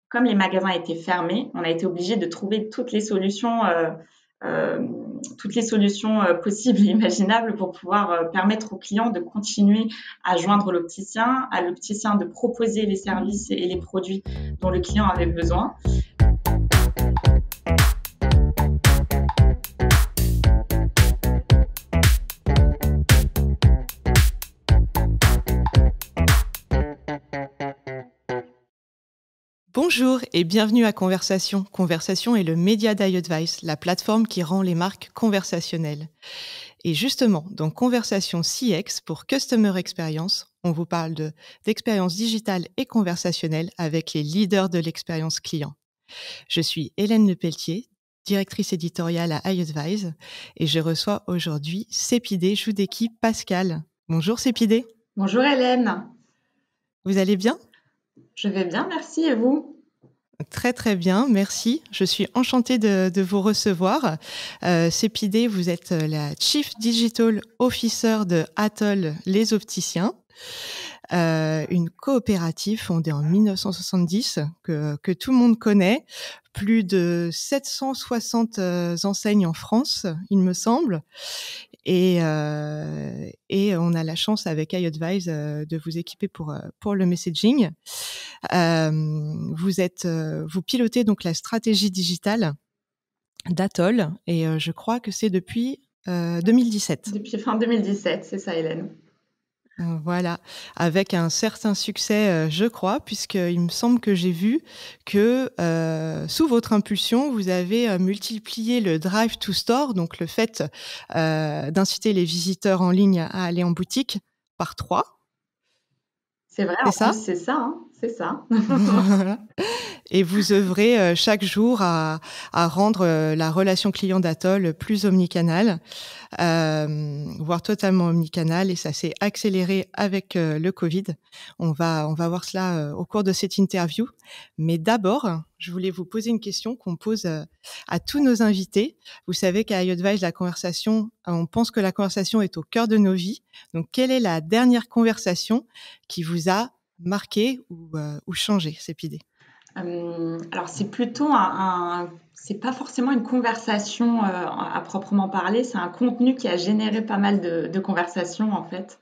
comme les magasins étaient fermés, on a été obligé de trouver euh, toutes les solutions possibles et imaginables pour pouvoir permettre aux clients de continuer à joindre l'opticien, à l'opticien de proposer les services et les produits dont le client avait besoin. Bonjour et bienvenue à Conversation. Conversation est le média d'iAdvice, la plateforme qui rend les marques conversationnelles. Et justement, dans Conversation CX pour Customer Experience, on vous parle d'expérience digitale et conversationnelle avec les leaders de l'expérience client. Je suis Hélène Lepelletier, directrice éditoriale à iAdvice et je reçois aujourd'hui Cépidé Joudeki Pascal. Bonjour Cépidé. Bonjour Hélène. Vous allez bien ? Je vais bien, merci. Et vous ? Très très bien, merci. Je suis enchantée de vous recevoir. Cépidé, vous êtes la Chief Digital Officer de Atoll Les Opticiens, une coopérative fondée en 1970 que tout le monde connaît. Plus de 760 enseignes en France, il me semble. Et on a la chance avec iAdvice de vous équiper pour le messaging. Vous pilotez donc la stratégie digitale d'Atoll et je crois que c'est depuis 2017. Depuis fin 2017, c'est ça Hélène. Voilà, avec un certain succès, je crois, puisqu'il me semble que j'ai vu que sous votre impulsion, vous avez multiplié le drive to store, donc le fait d'inciter les visiteurs en ligne à aller en boutique par 3. C'est vrai, C'est en ça ? plus c'est ça, hein, c'est ça. Voilà. Et vous œuvrez chaque jour à rendre la relation client d'Atoll plus omnicanale, voire totalement omnicanale, et ça s'est accéléré avec le Covid. On va voir cela au cours de cette interview. Mais d'abord, je voulais vous poser une question qu'on pose à tous nos invités. Vous savez qu'à iAdvice, on pense que la conversation est au cœur de nos vies. Donc, quelle est la dernière conversation qui vous a marqué ou changé, Cépidé ? Alors c'est plutôt c'est pas forcément une conversation à proprement parler, c'est un contenu qui a généré pas mal de conversations en fait.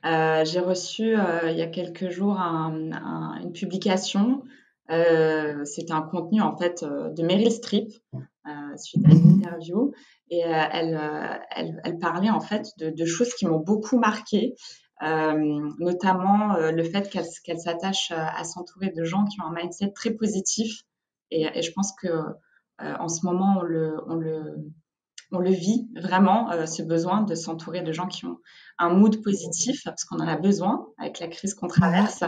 J'ai reçu il y a quelques jours une publication. C'était un contenu en fait de Meryl Streep suite à une interview et elle parlait en fait de choses qui m'ont beaucoup marquée. Notamment le fait qu'elle s'attache à s'entourer de gens qui ont un mindset très positif et je pense que en ce moment on le vit vraiment ce besoin de s'entourer de gens qui ont un mood positif parce qu'on en a besoin avec la crise qu'on traverse.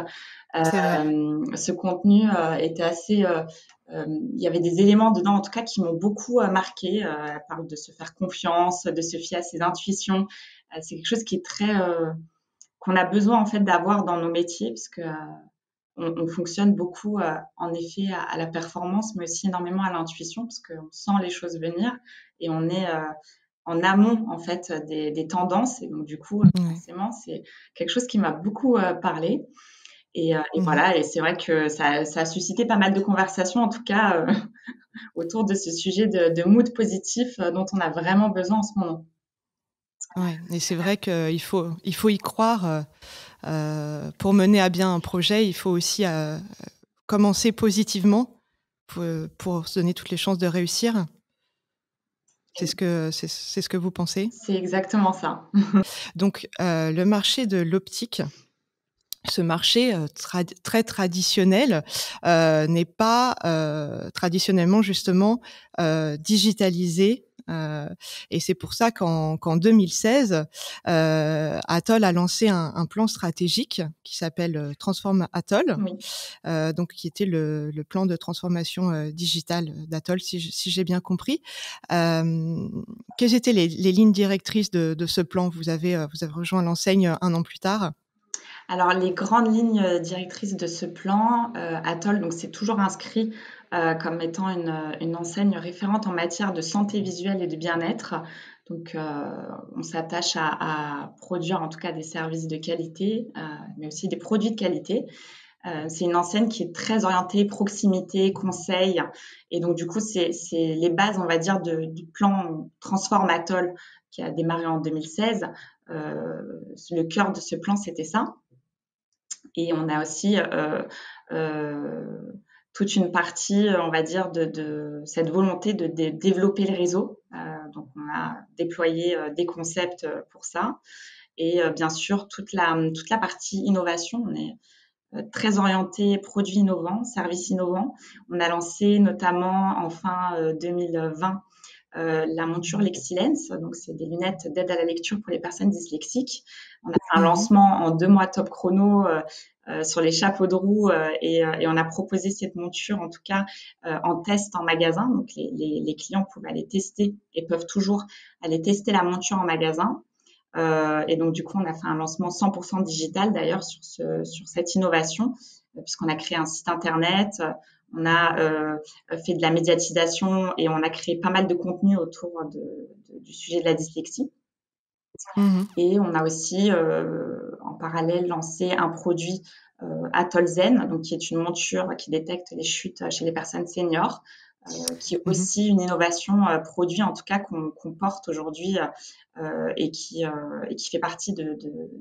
Ce contenu était assez il y avait des éléments dedans en tout cas qui m'ont beaucoup marqué. Elle parle de se faire confiance, de se fier à ses intuitions. C'est quelque chose qui est très qu'on a besoin en fait d'avoir dans nos métiers parce que on fonctionne beaucoup en effet à la performance mais aussi énormément à l'intuition parce qu'on sent les choses venir et on est en amont en fait des tendances et donc du coup forcément c'est quelque chose qui m'a beaucoup parlé et voilà et c'est vrai que ça a suscité pas mal de conversations en tout cas autour de ce sujet de mood positif dont on a vraiment besoin en ce moment. Ouais, et c'est vrai qu'il faut y croire. Pour mener à bien un projet, il faut aussi commencer positivement pour se donner toutes les chances de réussir. C'est ce que vous pensez ? C'est exactement ça. Donc, le marché de l'optique, ce marché très traditionnel n'est pas traditionnellement justement digitalisé. Et c'est pour ça qu'en 2016, Atoll a lancé un plan stratégique qui s'appelle Transform Atoll, Oui. donc qui était le plan de transformation digitale d'Atoll, si j'ai bien compris. Quelles étaient les lignes directrices de ce plan ? Vous avez rejoint l'enseigne 1 an plus tard. Alors, les grandes lignes directrices de ce plan, Atoll, donc c'est toujours inscrit comme étant une enseigne référente en matière de santé visuelle et de bien-être. Donc, on s'attache à produire en tout cas des services de qualité, mais aussi des produits de qualité. C'est une enseigne qui est très orientée proximité, conseil. Et donc, du coup, c'est les bases, on va dire, du plan Transform Atoll qui a démarré en 2016. Le cœur de ce plan, c'était ça. Et on a aussi toute une partie, on va dire, de cette volonté de développer le réseau. Donc, on a déployé des concepts pour ça. Et bien sûr, toute la partie innovation, on est très orienté produits innovants, services innovants. On a lancé notamment en fin 2020 la monture Lexilens, donc c'est des lunettes d'aide à la lecture pour les personnes dyslexiques. On a fait un lancement en 2 mois top chrono sur les chapeaux de roue et on a proposé cette monture en tout cas en test en magasin. Donc les clients pouvaient aller tester et peuvent toujours aller tester la monture en magasin. Et donc, du coup, on a fait un lancement 100% digital d'ailleurs sur cette innovation, puisqu'on a créé un site internet, on a fait de la médiatisation et on a créé pas mal de contenu autour du sujet de la dyslexie. Et on a aussi, en parallèle, lancé un produit Atoll Zen, donc qui est une monture qui détecte les chutes chez les personnes seniors. Qui est aussi une innovation produit, en tout cas qu'on porte aujourd'hui et qui fait partie de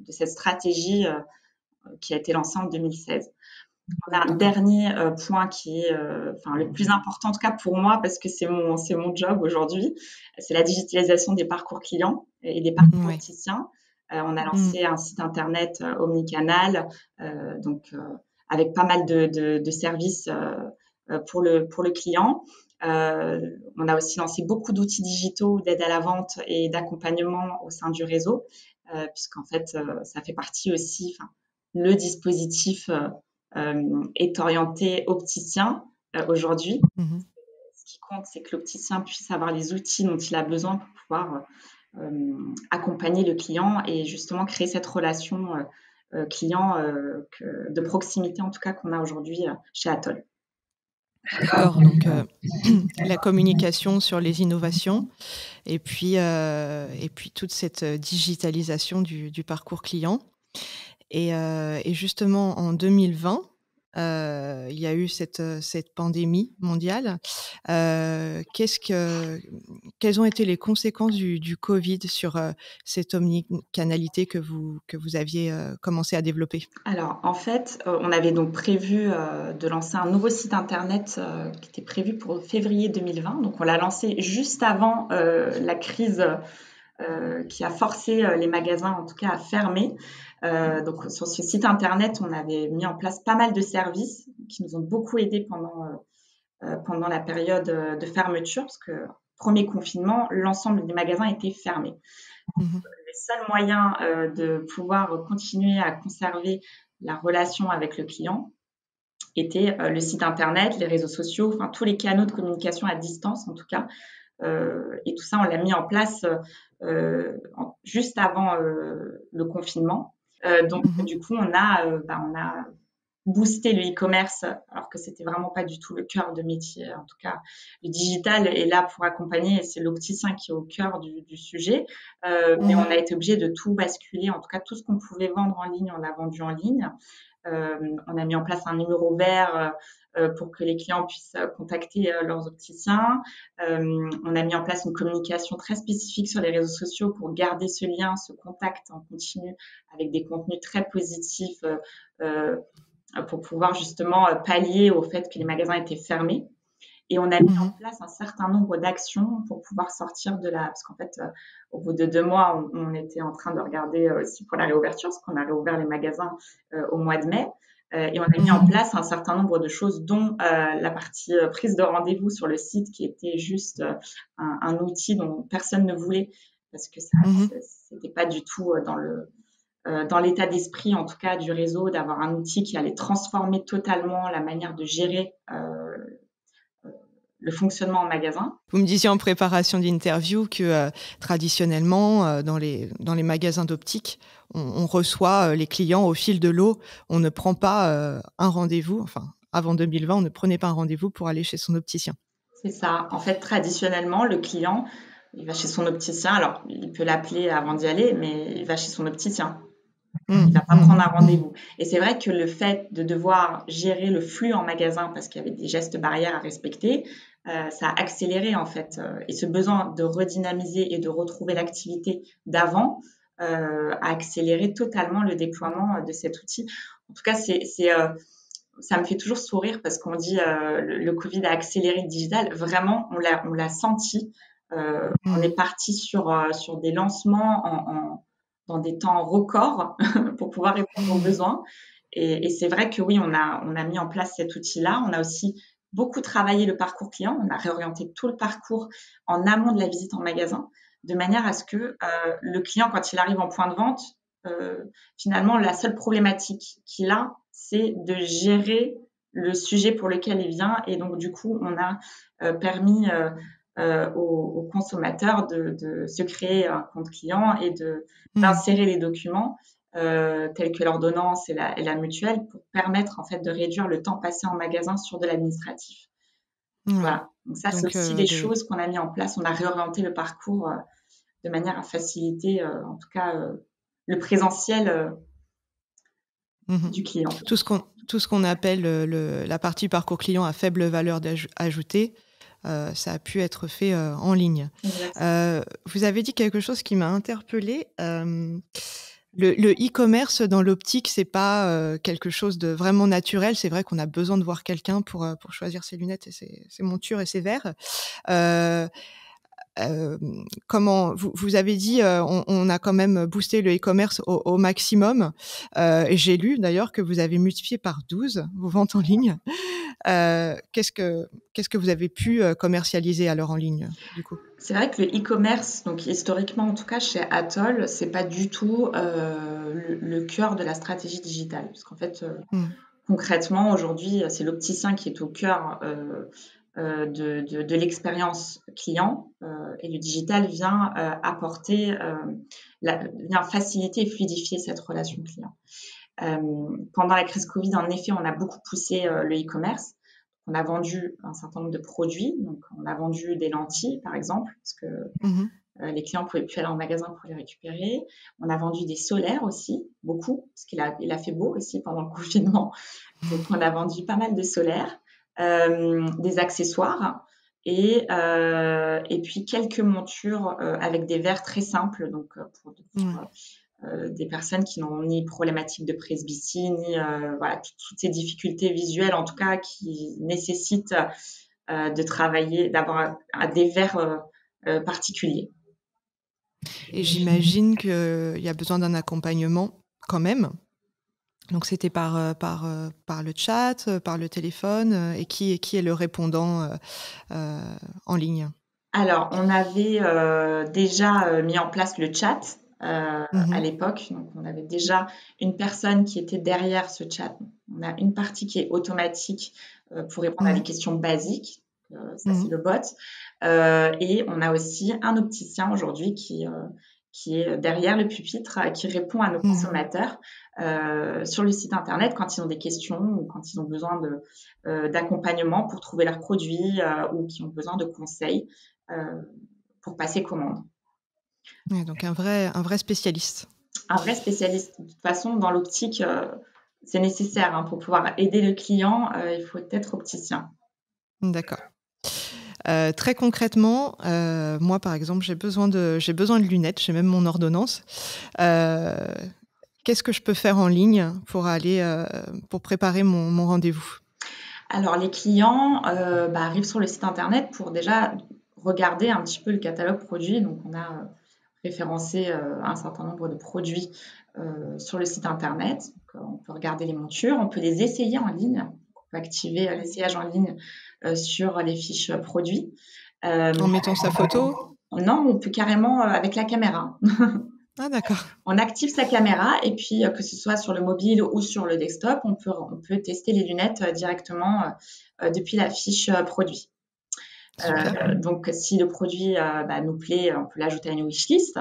cette stratégie qui a été lancée en 2016. On a un dernier point qui est le plus important, en tout cas pour moi, parce que c'est mon job aujourd'hui, c'est la digitalisation des parcours clients et des parcours opticiens. On a lancé un site internet omnicanal, donc avec pas mal de services pour le client. On a aussi lancé beaucoup d'outils digitaux d'aide à la vente et d'accompagnement au sein du réseau, puisqu'en fait, ça fait partie aussi, le dispositif est orienté opticien aujourd'hui. Ce qui compte, c'est que l'opticien puisse avoir les outils dont il a besoin pour pouvoir accompagner le client et justement créer cette relation client de proximité, en tout cas, qu'on a aujourd'hui chez Atoll. D'accord, donc la communication sur les innovations et puis toute cette digitalisation du parcours client. Et justement, en 2020, il y a eu cette pandémie mondiale. Quelles ont été les conséquences du Covid sur cette omnicanalité que vous aviez commencé à développer? Alors, en fait, on avait donc prévu de lancer un nouveau site internet qui était prévu pour février 2020. Donc, on l'a lancé juste avant la crise qui a forcé les magasins, en tout cas, à fermer. Donc, sur ce site internet, on avait mis en place pas mal de services qui nous ont beaucoup aidés pendant la période de fermeture, parce que premier confinement, l'ensemble des magasins étaient fermés. Le seul moyen de pouvoir continuer à conserver la relation avec le client était le site internet, les réseaux sociaux, enfin tous les canaux de communication à distance en tout cas. Et tout ça, on l'a mis en place juste avant le confinement. Donc, du coup, on a booster le e-commerce, alors que c'était vraiment pas du tout le cœur de métier. En tout cas, le digital est là pour accompagner et c'est l'opticien qui est au cœur du sujet. Mais on a été obligé de tout basculer. En tout cas, tout ce qu'on pouvait vendre en ligne, on l'a vendu en ligne. On a mis en place un numéro vert pour que les clients puissent contacter leurs opticiens. On a mis en place une communication très spécifique sur les réseaux sociaux pour garder ce lien, ce contact en continu avec des contenus très positifs pour pouvoir justement pallier au fait que les magasins étaient fermés. Et on a mis en place un certain nombre d'actions pour pouvoir sortir de la... Parce qu'en fait, au bout de 2 mois, on était en train de regarder aussi pour la réouverture, parce qu'on a réouvert les magasins au mois de mai. Et on a mis en place un certain nombre de choses, dont la partie prise de rendez-vous sur le site, qui était juste un outil dont personne ne voulait, parce que ça c'était pas du tout dans l'état d'esprit, en tout cas, du réseau, d'avoir un outil qui allait transformer totalement la manière de gérer le fonctionnement en magasin. Vous me disiez en préparation d'interview que traditionnellement, dans les magasins d'optique, on reçoit les clients au fil de l'eau. On ne prend pas un rendez-vous. Enfin, avant 2020, on ne prenait pas un rendez-vous pour aller chez son opticien. C'est ça. En fait, traditionnellement, le client, il va chez son opticien. Alors, il peut l'appeler avant d'y aller, mais il va chez son opticien. Il va pas prendre un rendez-vous. Et c'est vrai que le fait de devoir gérer le flux en magasin parce qu'il y avait des gestes barrières à respecter, ça a accéléré en fait. Et ce besoin de redynamiser et de retrouver l'activité d'avant a accéléré totalement le déploiement de cet outil. En tout cas, ça me fait toujours sourire parce qu'on dit le Covid a accéléré le digital. Vraiment, on l'a senti. On est parti sur des lancements dans des temps records pour pouvoir répondre aux besoins. Et c'est vrai que oui, on a mis en place cet outil-là. On a aussi beaucoup travaillé le parcours client. On a réorienté tout le parcours en amont de la visite en magasin, de manière à ce que le client, quand il arrive en point de vente, finalement, la seule problématique qu'il a, c'est de gérer le sujet pour lequel il vient. Et donc, du coup, on a permis aux consommateurs de se créer un compte client et d'insérer les documents tels que l'ordonnance et la mutuelle pour permettre en fait de réduire le temps passé en magasin sur de l'administratif. Voilà. Donc ça, c'est aussi des choses qu'on a mis en place. On a réorienté le parcours de manière à faciliter, en tout cas, le présentiel du client. Tout ce qu'on appelle la partie parcours client à faible valeur ajoutée, ça a pu être fait en ligne. Vous avez dit quelque chose qui m'a interpellée. Le e-commerce dans l'optique, c'est pas quelque chose de vraiment naturel. C'est vrai qu'on a besoin de voir quelqu'un pour choisir ses lunettes et ses montures et ses verres. Comment vous avez dit on a quand même boosté le e-commerce au maximum et j'ai lu d'ailleurs que vous avez multiplié par 12 vos ventes en ligne. Qu'est-ce que vous avez pu commercialiser alors en ligne du coup? C'est vrai que le e-commerce, donc historiquement en tout cas chez Atoll, c'est pas du tout le cœur de la stratégie digitale, parce qu'en fait concrètement aujourd'hui c'est l'opticien qui est au cœur de l'expérience client et le digital vient apporter, vient faciliter et fluidifier cette relation client. Pendant la crise Covid, en effet, on a beaucoup poussé le e-commerce. On a vendu un certain nombre de produits. Donc, on a vendu des lentilles, par exemple, parce que les clients ne pouvaient plus aller en magasin pour les récupérer. On a vendu des solaires aussi, beaucoup, parce qu'il a fait beau aussi pendant le confinement. Donc, on a vendu pas mal de solaires, des accessoires et puis quelques montures avec des verres très simples, donc pour des personnes qui n'ont ni problématique de presbytie, ni voilà, toutes ces difficultés visuelles, en tout cas, qui nécessitent de travailler, d'avoir des verres particuliers. Et j'imagine qu'il y a besoin d'un accompagnement quand même. Donc, c'était par le chat, par le téléphone, et qui est le répondant en ligne? Alors, on avait déjà mis en place le chat à l'époque. Donc, on avait déjà une personne qui était derrière ce chat. On a une partie qui est automatique pour répondre à des questions basiques. Ça, c'est le bot. Et on a aussi un opticien aujourd'hui qui est derrière le pupitre, qui répond à nos consommateurs sur le site internet quand ils ont des questions ou quand ils ont besoin d'accompagnement pour trouver leurs produits ou qui ont besoin de conseils pour passer commande. Ouais, donc un vrai spécialiste. Un vrai spécialiste. De toute façon, dans l'optique, c'est nécessaire hein, pour pouvoir aider le client. Il faut être opticien. D'accord. Très concrètement, moi par exemple, j'ai besoin de lunettes, j'ai même mon ordonnance. Qu'est-ce que je peux faire en ligne pour préparer mon rendez-vous? Alors les clients arrivent sur le site internet pour déjà regarder un petit peu le catalogue produit. Donc on a référencé un certain nombre de produits sur le site internet. Donc, on peut regarder les montures, on peut les essayer en ligne. On peut activer l'essayage en ligne sur les fiches produits. En mettant sa photo? Non, on peut carrément avec la caméra. Ah d'accord. On active sa caméra et puis que ce soit sur le mobile ou sur le desktop, on peut tester les lunettes directement depuis la fiche produit. Donc si le produit nous plaît, on peut l'ajouter à une wishlist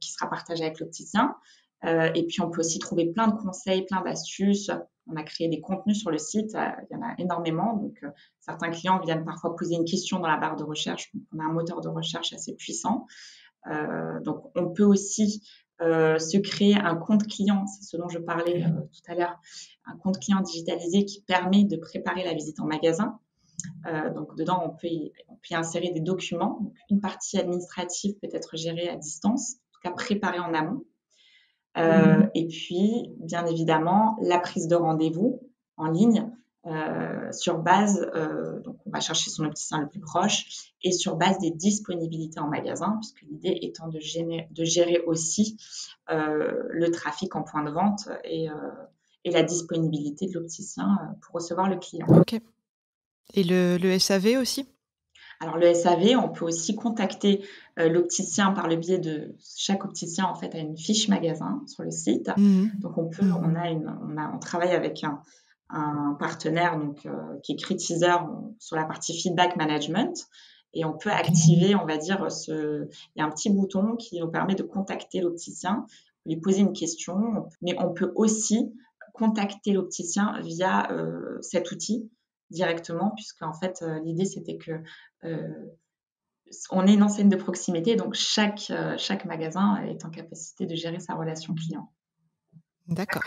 qui sera partagée avec l'opticien. Et puis on peut aussi trouver plein de conseils, plein d'astuces. On a créé des contenus sur le site, il y en a énormément. Donc certains clients viennent parfois poser une question dans la barre de recherche. Donc, on a un moteur de recherche assez puissant. Donc, on peut aussi se créer un compte client, c'est ce dont je parlais tout à l'heure, un compte client digitalisé qui permet de préparer la visite en magasin. Donc dedans, on peut y insérer des documents. Donc, une partie administrative peut être gérée à distance, en tout cas préparée en amont. Et puis, bien évidemment, la prise de rendez-vous en ligne sur base, donc on va chercher son opticien le plus proche et sur base des disponibilités en magasin, puisque l'idée étant de gérer aussi le trafic en point de vente et la disponibilité de l'opticien pour recevoir le client. Ok. Et le SAV aussi? Alors le SAV, on peut aussi contacter l'opticien par le biais de chaque opticien en fait a une fiche magasin sur le site. Donc on travaille avec un partenaire donc qui est Critiseur sur la partie feedback management et on peut activer, on va dire il y a un petit bouton qui nous permet de contacter l'opticien, lui poser une question, mais on peut aussi contacter l'opticien via cet outil directement, puisque en fait l'idée c'était que on est une enseigne de proximité, donc chaque magasin est en capacité de gérer sa relation client. D'accord.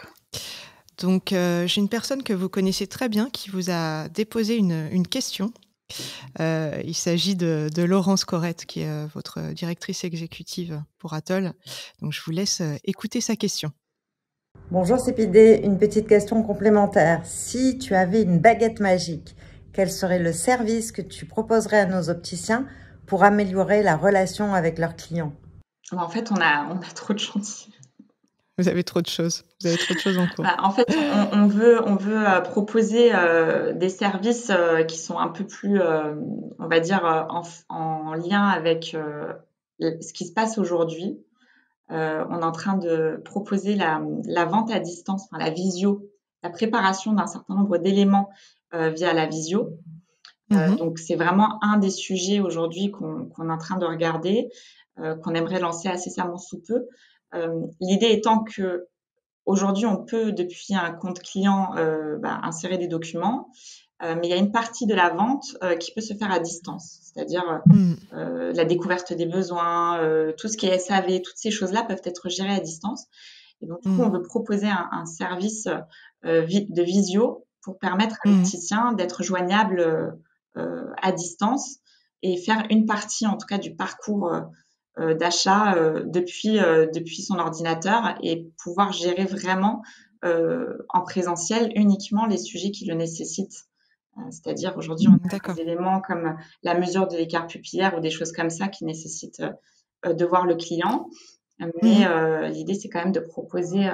Donc j'ai une personne que vous connaissez très bien qui vous a déposé une question. Il s'agit de Laurence Corrette, qui est votre directrice exécutive pour Atoll. Donc je vous laisse écouter sa question. Bonjour CPD, une petite question complémentaire. Si tu avais une baguette magique, quel serait le service que tu proposerais à nos opticiens pour améliorer la relation avec leurs clients? En fait, on a trop de chantiers. Vous avez trop de choses. Vous avez trop de choses en cours. En fait, on veut proposer des services qui sont un peu plus, on va dire, en lien avec ce qui se passe aujourd'hui. On est en train de proposer la vente à distance, enfin la visio, la préparation d'un certain nombre d'éléments via la visio. Donc, c'est vraiment un des sujets aujourd'hui qu'on est en train de regarder, qu'on aimerait lancer incessamment sous peu. L'idée étant que aujourd'hui, on peut, depuis un compte client, insérer des documents, mais il y a une partie de la vente qui peut se faire à distance, c'est-à-dire la découverte des besoins, tout ce qui est SAV, toutes ces choses-là peuvent être gérées à distance. Et donc, du coup, on veut proposer un service de visio pour permettre à l'opticien d'être joignable à distance et faire une partie, en tout cas, du parcours d'achat depuis son ordinateur et pouvoir gérer vraiment en présentiel uniquement les sujets qui le nécessitent. C'est-à-dire aujourd'hui, on a des éléments comme la mesure de l'écart pupillaire ou des choses comme ça qui nécessitent de voir le client. Mais l'idée, c'est quand même de proposer...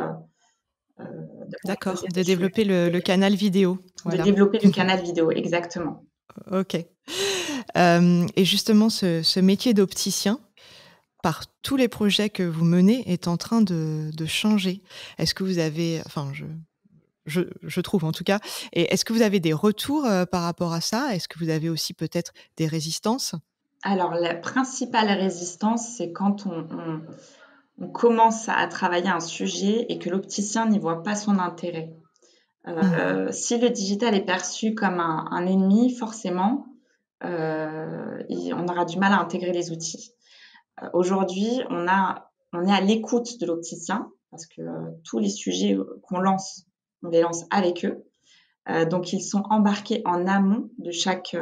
de développer le canal vidéo. Voilà. De développer le canal vidéo, exactement. Ok. Et justement, ce métier d'opticien, par tous les projets que vous menez, est en train de changer. Est-ce que vous avez... Enfin, je trouve en tout cas. Et est-ce que vous avez des retours par rapport à ça? Est-ce que vous avez aussi peut-être des résistances? Alors, la principale résistance, c'est quand on commence à travailler un sujet et que l'opticien n'y voit pas son intérêt. Si le digital est perçu comme un ennemi, forcément, on aura du mal à intégrer les outils. Aujourd'hui, on est à l'écoute de l'opticien parce que tous les sujets qu'on lance, on les lance avec eux. Donc, ils sont embarqués en amont de chaque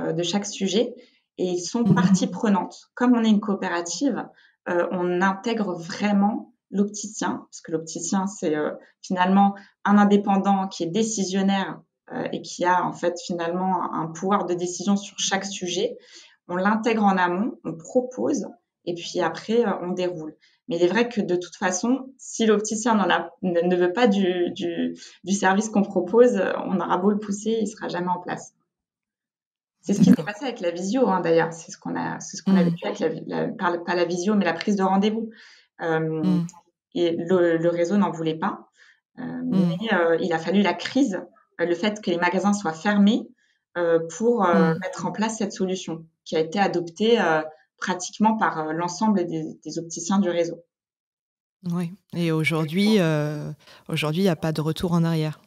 sujet et ils sont partie prenante. Comme on est une coopérative, on intègre vraiment l'opticien, parce que l'opticien, c'est finalement un indépendant qui est décisionnaire et qui a en fait finalement un pouvoir de décision sur chaque sujet. On l'intègre en amont, on propose et puis après, on déroule. Mais il est vrai que de toute façon, si l'opticien ne veut pas du service qu'on propose, on aura beau le pousser, il ne sera jamais en place. C'est ce qui s'est passé avec la visio, hein, d'ailleurs. C'est ce qu'on a vécu avec pas la visio, mais la prise de rendez-vous. Et le réseau n'en voulait pas. Mais il a fallu la crise, le fait que les magasins soient fermés pour mettre en place cette solution qui a été adoptée pratiquement par l'ensemble des opticiens du réseau. Oui. Et aujourd'hui, il n'y a pas de retour en arrière.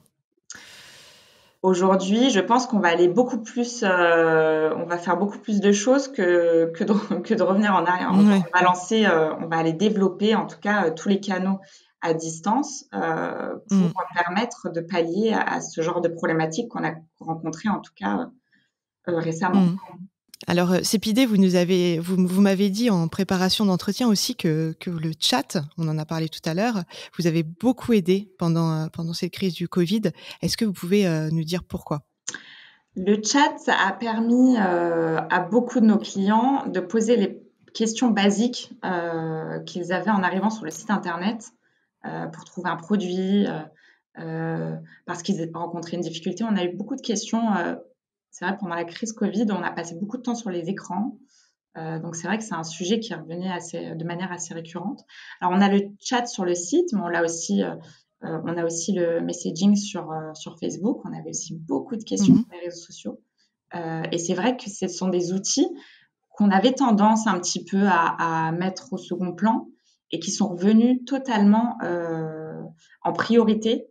Aujourd'hui, je pense qu'on va aller beaucoup plus, on va faire beaucoup plus de choses que de revenir en arrière. Ouais. On va aller développer en tout cas tous les canaux à distance pour permettre de pallier à ce genre de problématiques qu'on a rencontrées en tout cas récemment. Alors, Cépidé, vous m'avez dit en préparation d'entretien aussi que le chat, on en a parlé tout à l'heure, vous avez beaucoup aidé pendant cette crise du Covid. Est-ce que vous pouvez nous dire pourquoi? Le chat a permis à beaucoup de nos clients de poser les questions basiques qu'ils avaient en arrivant sur le site internet pour trouver un produit, parce qu'ils rencontraient une difficulté. On a eu beaucoup de questions. C'est vrai, pendant la crise Covid, on a passé beaucoup de temps sur les écrans. Donc, c'est vrai que c'est un sujet qui revenait de manière assez récurrente. Alors, on a le chat sur le site, mais on a aussi le messaging sur Facebook. On avait aussi beaucoup de questions sur les réseaux sociaux. Et c'est vrai que ce sont des outils qu'on avait tendance un petit peu à mettre au second plan et qui sont revenus totalement en priorité,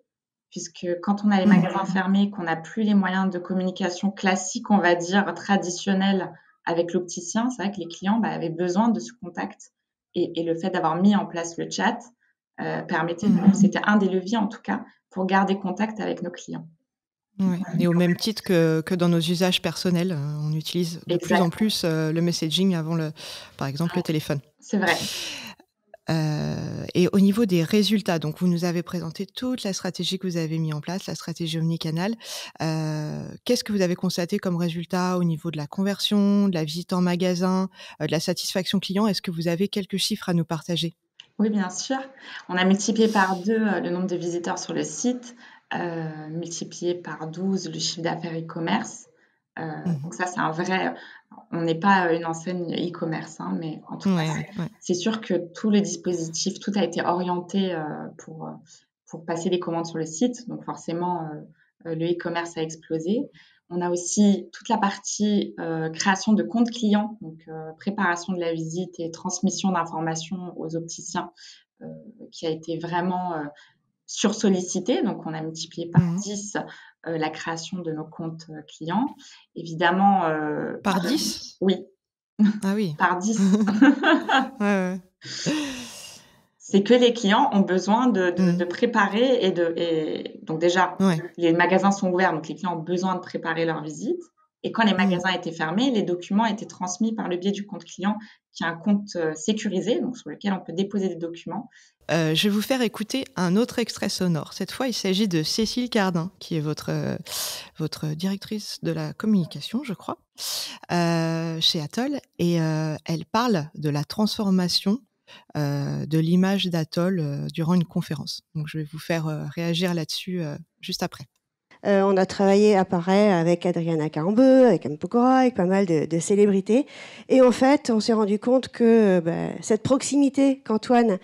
puisque quand on a les magasins fermés, qu'on n'a plus les moyens de communication classiques, on va dire traditionnels avec l'opticien, c'est vrai que les clients avaient besoin de ce contact. Et le fait d'avoir mis en place le chat permettait, c'était un des leviers en tout cas, pour garder contact avec nos clients. Ouais. Et au même titre que dans nos usages personnels, on utilise de plus en plus le messaging avant par exemple, le téléphone. C'est vrai. Et au niveau des résultats, donc vous nous avez présenté toute la stratégie que vous avez mis en place, la stratégie omnicanal. Qu'est-ce que vous avez constaté comme résultat au niveau de la conversion, de la visite en magasin, de la satisfaction client? Est-ce que vous avez quelques chiffres à nous partager? Oui, bien sûr. On a multiplié par 2 le nombre de visiteurs sur le site, multiplié par 12 le chiffre d'affaires e-commerce. Donc ça, c'est un vrai... On n'est pas une enseigne e-commerce, hein, mais en tout cas, c'est sûr que tout le dispositif, tout a été orienté pour passer les commandes sur le site. Donc forcément, le e-commerce a explosé. On a aussi toute la partie création de compte client, donc préparation de la visite et transmission d'informations aux opticiens, qui a été vraiment sursollicité. Donc, on a multiplié par 10 la création de nos comptes clients. Évidemment... par 10 ? Oui. Ah oui. Par 10. Ouais. C'est que les clients ont besoin de préparer et donc déjà, les magasins sont ouverts, donc les clients ont besoin de préparer leur visite. Et quand les magasins étaient fermés, les documents étaient transmis par le biais du compte client, qui est un compte sécurisé, donc sur lequel on peut déposer des documents. Je vais vous faire écouter un autre extrait sonore. Cette fois, il s'agit de Cécile Cardin, qui est votre directrice de la communication, je crois, chez Atoll. Et elle parle de la transformation de l'image d'Atoll durant une conférence. Donc, je vais vous faire réagir là-dessus juste après. On a travaillé à Paris avec Adriana Carambeu, avec Anne Pokora, avec pas mal de célébrités. Et en fait, on s'est rendu compte que cette proximité qu'Antoine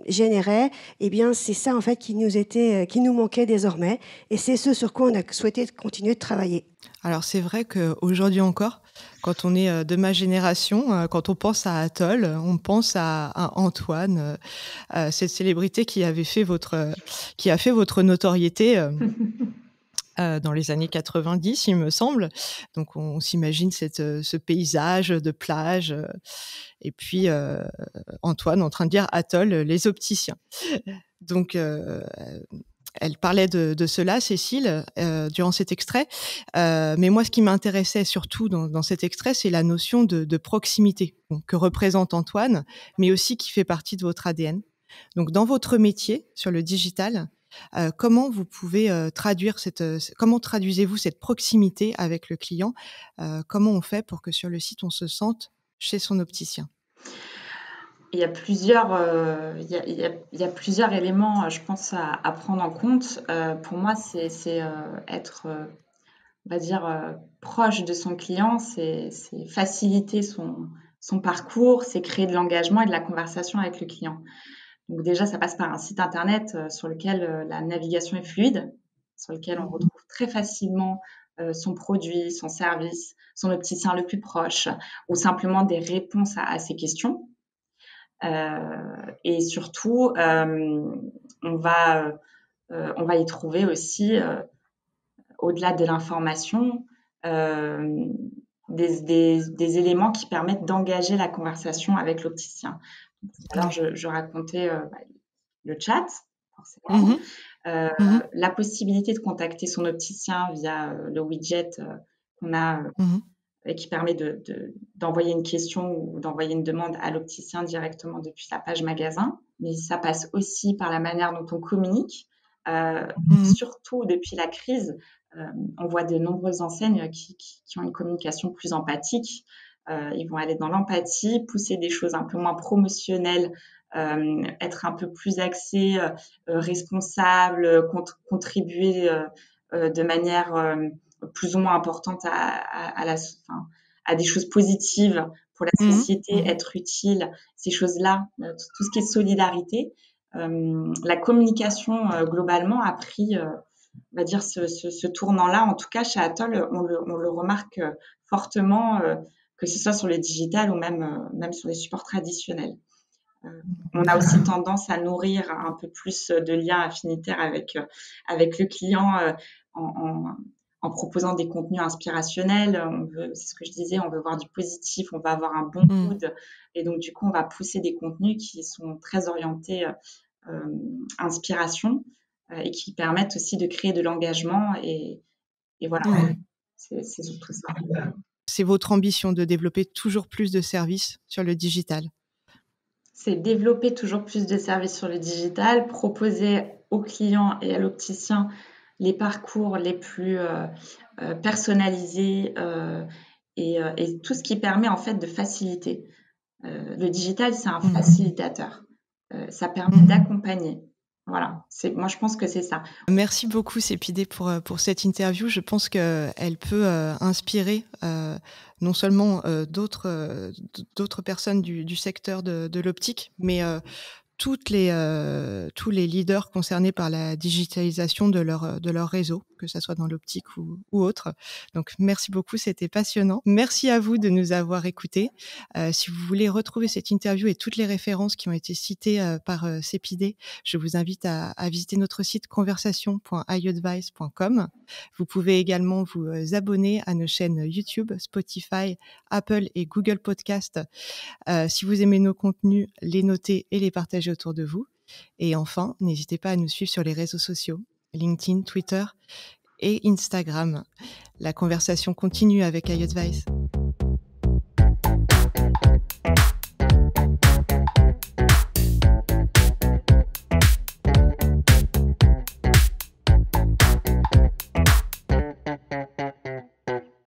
générait, eh bien, c'est ça en fait qui nous manquait désormais. Et c'est ce sur quoi on a souhaité continuer de travailler. Alors c'est vrai qu'aujourd'hui encore, quand on est de ma génération, quand on pense à Atoll, on pense à Antoine, cette célébrité qui a fait votre notoriété dans les années 90, il me semble. Donc on s'imagine ce paysage de plage et puis Antoine en train de dire Atoll, les opticiens. Donc elle parlait de cela, Cécile, durant cet extrait. Mais moi, ce qui m'intéressait surtout dans cet extrait, c'est la notion de proximité que représente Antoine, mais aussi qui fait partie de votre ADN. Donc, dans votre métier sur le digital, comment vous pouvez comment traduisez-vous cette proximité avec le client? Comment on fait pour que sur le site, on se sente chez son opticien? Il y a plusieurs éléments, je pense, à prendre en compte. Pour moi, c'est être, on va dire, proche de son client, c'est faciliter son parcours, c'est créer de l'engagement et de la conversation avec le client. Donc déjà, ça passe par un site internet sur lequel la navigation est fluide, sur lequel on retrouve très facilement son produit, son service, son opticien le plus proche, ou simplement des réponses à ses questions. Et surtout, on va y trouver aussi au-delà de l'information, des éléments qui permettent d'engager la conversation avec l'opticien. Alors, je racontais le chat, forcément, la possibilité de contacter son opticien via le widget qu'on a et qui permet d'envoyer une question ou d'envoyer une demande à l'opticien directement depuis la page magasin. Mais ça passe aussi par la manière dont on communique. Surtout depuis la crise, on voit de nombreuses enseignes qui ont une communication plus empathique. Ils vont aller dans l'empathie, pousser des choses un peu moins promotionnelles, être un peu plus axés, responsables, contribuer de manière plus ou moins importante à des choses positives pour la société, être utile, ces choses-là, tout ce qui est solidarité. La communication globalement a pris, on va dire, ce tournant-là. En tout cas, chez Atoll, on le remarque fortement, que ce soit sur le digital ou même sur les supports traditionnels. On a aussi tendance à nourrir un peu plus de liens affinitaires avec le client en proposant des contenus inspirationnels. C'est ce que je disais, on veut voir du positif, on va avoir un bon mood. Et donc, du coup, on va pousser des contenus qui sont très orientés inspiration et qui permettent aussi de créer de l'engagement. Et voilà, c'est surtout ça. C'est votre ambition de développer toujours plus de services sur le digital? C'est développer toujours plus de services sur le digital, proposer aux clients et à l'opticien les parcours les plus personnalisés et tout ce qui permet en fait de faciliter. Le digital, c'est un facilitateur. Ça permet d'accompagner. Voilà, moi je pense que c'est ça. Merci beaucoup Cépidé pour cette interview. Je pense qu'elle peut inspirer non seulement d'autres personnes du secteur de l'optique, mais tous les leaders concernés par la digitalisation de leur réseau, que ça soit dans l'optique ou autre. Donc merci beaucoup, c'était passionnant. Merci à vous de nous avoir écoutés. Si vous voulez retrouver cette interview et toutes les références qui ont été citées par Cépidé, je vous invite à visiter notre site conversation.iadvice.com. Vous pouvez également vous abonner à nos chaînes YouTube, Spotify, Apple et Google Podcast. Si vous aimez nos contenus, les noter et les partager autour de vous. Et enfin, n'hésitez pas à nous suivre sur les réseaux sociaux, LinkedIn, Twitter et Instagram. La conversation continue avec iAdvice.